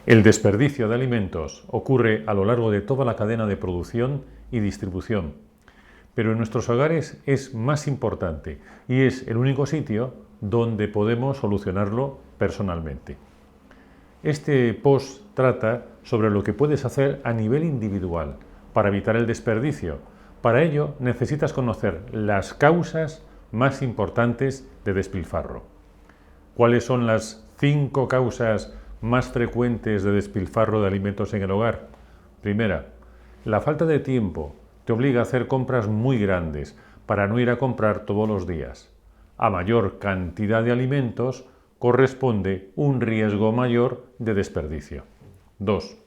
El desperdicio de alimentos ocurre a lo largo de toda la cadena de producción y distribución, pero en nuestros hogares es más importante y es el único sitio donde podemos solucionarlo personalmente. Este post trata sobre lo que puedes hacer a nivel individual para evitar el desperdicio. Para ello necesitas conocer las causas más importantes de despilfarro. ¿Cuáles son las 5 causas más frecuentes de despilfarro de alimentos en el hogar? Primera, la falta de tiempo te obliga a hacer compras muy grandes para no ir a comprar todos los días. A mayor cantidad de alimentos corresponde un riesgo mayor de desperdicio. 2.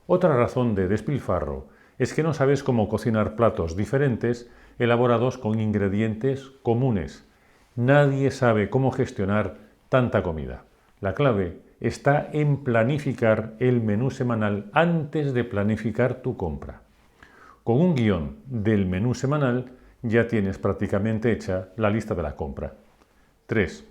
Otra razón de despilfarro es que no sabes cómo cocinar platos diferentes elaborados con ingredientes comunes. Nadie sabe cómo gestionar tanta comida. La clave está en planificar el menú semanal antes de planificar tu compra. Con un guión del menú semanal ya tienes prácticamente hecha la lista de la compra. 3.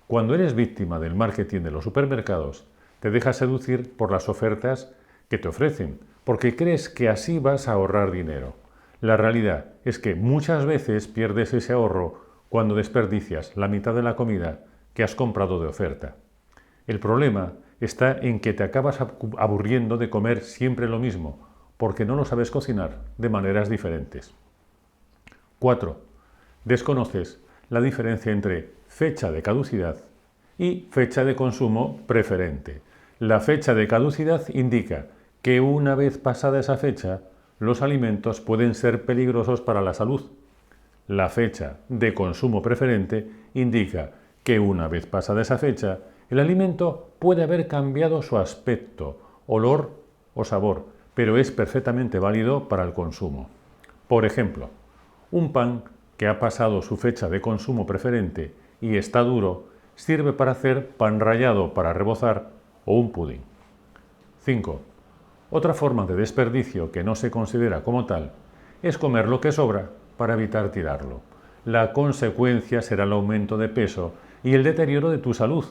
Cuando eres víctima del marketing de los supermercados, te dejas seducir por las ofertas que te ofrecen, porque crees que así vas a ahorrar dinero. La realidad es que muchas veces pierdes ese ahorro cuando desperdicias la mitad de la comida que has comprado de oferta. El problema está en que te acabas aburriendo de comer siempre lo mismo, porque no lo sabes cocinar de maneras diferentes. 4. Desconoces la diferencia entre fecha de caducidad y fecha de consumo preferente. La fecha de caducidad indica que una vez pasada esa fecha, los alimentos pueden ser peligrosos para la salud. La fecha de consumo preferente indica que una vez pasada esa fecha, el alimento puede haber cambiado su aspecto, olor o sabor, pero es perfectamente válido para el consumo. Por ejemplo, un pan que ha pasado su fecha de consumo preferente y está duro, sirve para hacer pan rallado para rebozar o un pudín. 5. Otra forma de desperdicio que no se considera como tal es comer lo que sobra para evitar tirarlo. La consecuencia será el aumento de peso y el deterioro de tu salud.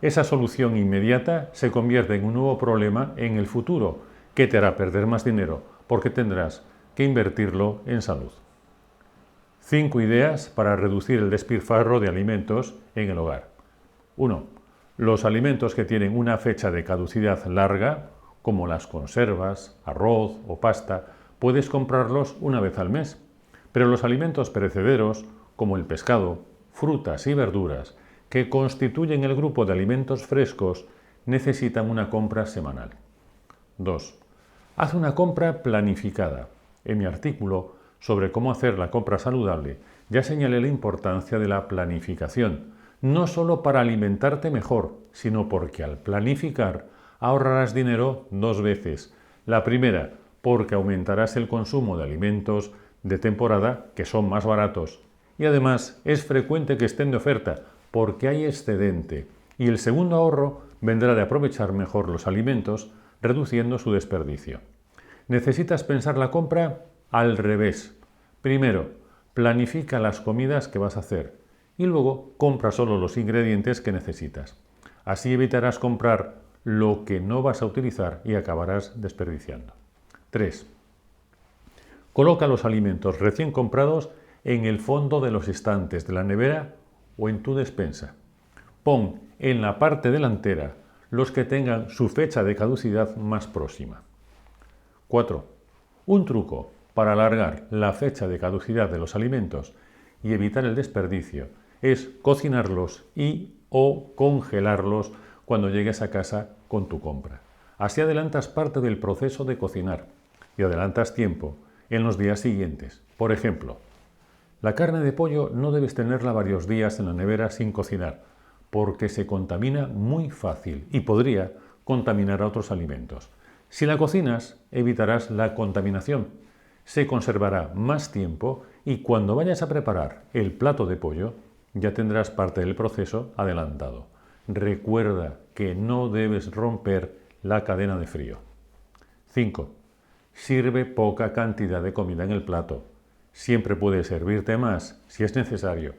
Esa solución inmediata se convierte en un nuevo problema en el futuro que te hará perder más dinero porque tendrás que invertirlo en salud. 5 ideas para reducir el despilfarro de alimentos en el hogar. 1. Los alimentos que tienen una fecha de caducidad larga, como las conservas, arroz o pasta, puedes comprarlos una vez al mes. Pero los alimentos perecederos, como el pescado, frutas y verduras, que constituyen el grupo de alimentos frescos, necesitan una compra semanal. 2. Haz una compra planificada. En mi artículo sobre cómo hacer la compra saludable ya señalé la importancia de la planificación, no solo para alimentarte mejor, sino porque al planificar ahorrarás dinero 2 veces. La primera, porque aumentarás el consumo de alimentos de temporada que son más baratos. Y además es frecuente que estén de oferta porque hay excedente. Y el segundo ahorro vendrá de aprovechar mejor los alimentos, reduciendo su desperdicio. Necesitas pensar la compra al revés. Primero, planifica las comidas que vas a hacer y luego compra solo los ingredientes que necesitas. Así evitarás comprar lo que no vas a utilizar y acabarás desperdiciando. 3. Coloca los alimentos recién comprados en el fondo de los estantes de la nevera o en tu despensa. Pon en la parte delantera los que tengan su fecha de caducidad más próxima. 4. Un truco para alargar la fecha de caducidad de los alimentos y evitar el desperdicio es cocinarlos y o congelarlos cuando llegues a casa con tu compra. Así adelantas parte del proceso de cocinar y adelantas tiempo en los días siguientes. Por ejemplo, la carne de pollo no debes tenerla varios días en la nevera sin cocinar, porque se contamina muy fácil y podría contaminar a otros alimentos. Si la cocinas, evitarás la contaminación. Se conservará más tiempo y cuando vayas a preparar el plato de pollo, ya tendrás parte del proceso adelantado. Recuerda que no debes romper la cadena de frío. 5. Sirve poca cantidad de comida en el plato. Siempre puedes servirte más si es necesario.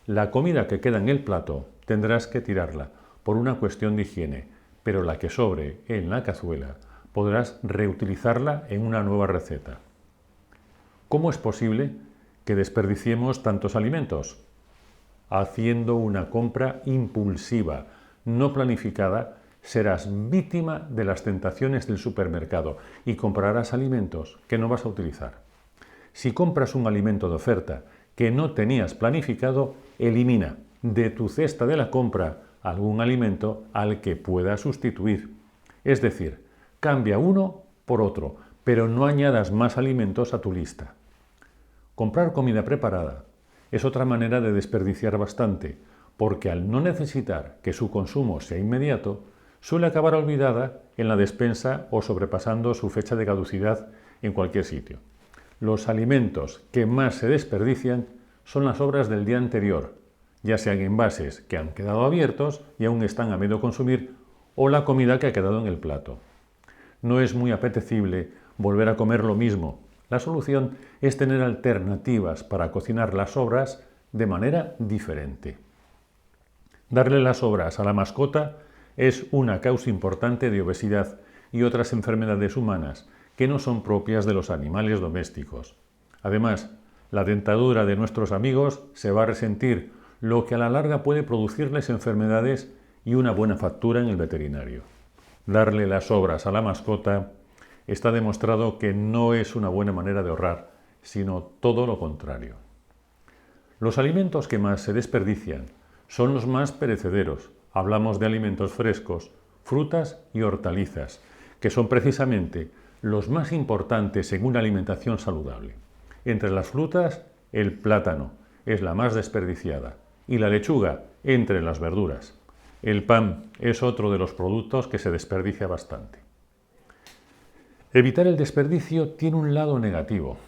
La comida que queda en el plato tendrás que tirarla por una cuestión de higiene, pero la que sobre en la cazuela podrás reutilizarla en una nueva receta. ¿Cómo es posible que desperdiciemos tantos alimentos? Haciendo una compra impulsiva, no planificada, serás víctima de las tentaciones del supermercado y comprarás alimentos que no vas a utilizar. Si compras un alimento de oferta que no tenías planificado, elimina de tu cesta de la compra algún alimento al que puedas sustituir. Es decir, cambia uno por otro, pero no añadas más alimentos a tu lista. Comprar comida preparada es otra manera de desperdiciar bastante, porque al no necesitar que su consumo sea inmediato, suele acabar olvidada en la despensa o sobrepasando su fecha de caducidad en cualquier sitio. Los alimentos que más se desperdician son las sobras del día anterior, ya sean envases que han quedado abiertos y aún están a medio consumir, o la comida que ha quedado en el plato. No es muy apetecible volver a comer lo mismo. La solución es tener alternativas para cocinar las sobras de manera diferente. Darle las sobras a la mascota es una causa importante de obesidad y otras enfermedades humanas que no son propias de los animales domésticos. Además, la dentadura de nuestros amigos se va a resentir, lo que a la larga puede producirles enfermedades y una buena factura en el veterinario. Darle las sobras a la mascota está demostrado que no es una buena manera de ahorrar, sino todo lo contrario. Los alimentos que más se desperdician son los más perecederos. Hablamos de alimentos frescos, frutas y hortalizas, que son precisamente los más importantes en una alimentación saludable. Entre las frutas, el plátano es la más desperdiciada y la lechuga entre las verduras. El pan es otro de los productos que se desperdicia bastante. Evitar el desperdicio tiene un lado negativo.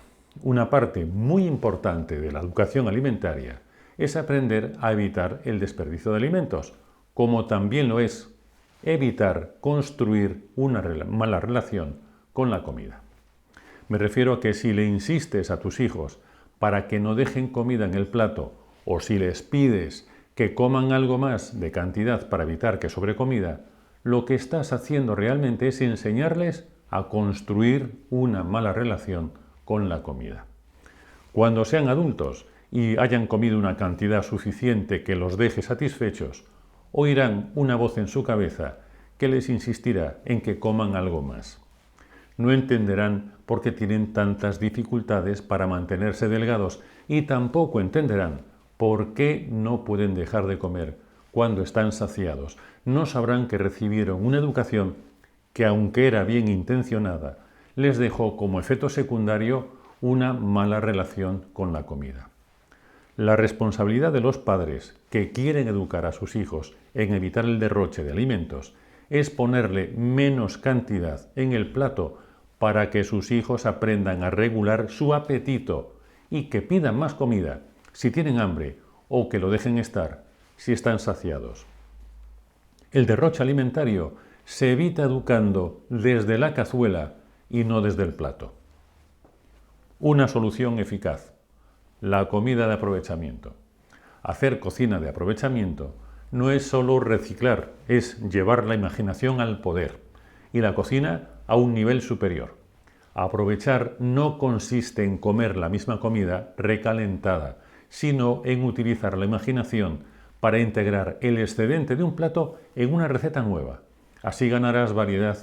Una parte muy importante de la educación alimentaria es aprender a evitar el desperdicio de alimentos, como también lo es evitar construir una mala relación con la comida. Me refiero a que si le insistes a tus hijos para que no dejen comida en el plato o si les pides que coman algo más de cantidad para evitar que sobre comida, lo que estás haciendo realmente es enseñarles a construir una mala relación con la comida. Cuando sean adultos y hayan comido una cantidad suficiente que los deje satisfechos, oirán una voz en su cabeza que les insistirá en que coman algo más. No entenderán por qué tienen tantas dificultades para mantenerse delgados y tampoco entenderán por qué no pueden dejar de comer cuando están saciados. No sabrán que recibieron una educación que, aunque era bien intencionada, les dejó como efecto secundario una mala relación con la comida. La responsabilidad de los padres que quieren educar a sus hijos en evitar el derroche de alimentos es ponerle menos cantidad en el plato para que sus hijos aprendan a regular su apetito y que pidan más comida si tienen hambre o que lo dejen estar si están saciados. El derroche alimentario se evita educando desde la cazuela y no desde el plato. Una solución eficaz: la comida de aprovechamiento. Hacer cocina de aprovechamiento no es solo reciclar, es llevar la imaginación al poder y la cocina a un nivel superior. Aprovechar no consiste en comer la misma comida recalentada, sino en utilizar la imaginación para integrar el excedente de un plato en una receta nueva. Así ganarás variedad,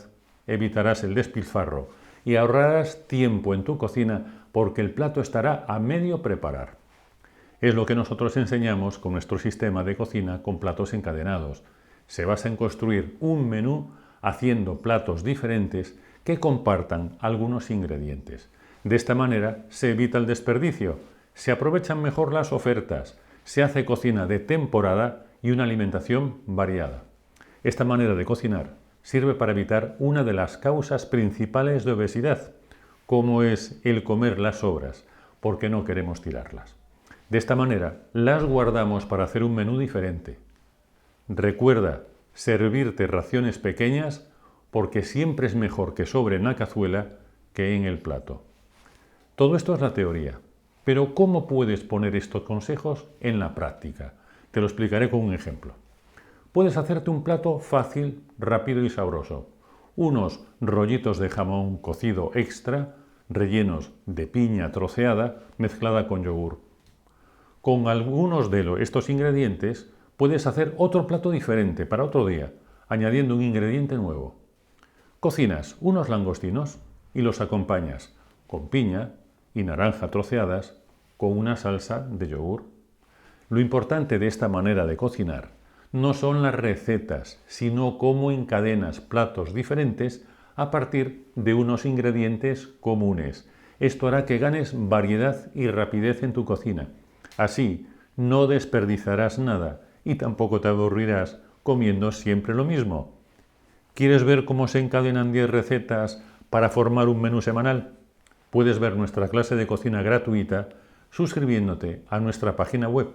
evitarás el despilfarro y ahorrarás tiempo en tu cocina porque el plato estará a medio preparar. Es lo que nosotros enseñamos con nuestro sistema de cocina con platos encadenados. Se basa en construir un menú haciendo platos diferentes que compartan algunos ingredientes. De esta manera se evita el desperdicio, se aprovechan mejor las ofertas, se hace cocina de temporada y una alimentación variada. Esta manera de cocinar sirve para evitar una de las causas principales de obesidad, como es el comer las sobras, porque no queremos tirarlas. De esta manera las guardamos para hacer un menú diferente. Recuerda servirte raciones pequeñas porque siempre es mejor que sobre en la cazuela que en el plato. Todo esto es la teoría, pero ¿cómo puedes poner estos consejos en la práctica? Te lo explicaré con un ejemplo. puedes hacerte un plato fácil, rápido y sabroso. Unos rollitos de jamón cocido extra, rellenos de piña troceada mezclada con yogur. Con algunos de estos ingredientes puedes hacer otro plato diferente para otro día, añadiendo un ingrediente nuevo. Cocinas unos langostinos y los acompañas con piña y naranja troceadas con una salsa de yogur. Lo importante de esta manera de cocinar no son las recetas, sino cómo encadenas platos diferentes a partir de unos ingredientes comunes. Esto hará que ganes variedad y rapidez en tu cocina. Así, no desperdiciarás nada y tampoco te aburrirás comiendo siempre lo mismo. ¿Quieres ver cómo se encadenan 10 recetas para formar un menú semanal? Puedes ver nuestra clase de cocina gratuita suscribiéndote a nuestra página web.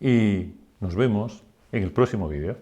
Y nos vemos en el próximo vídeo.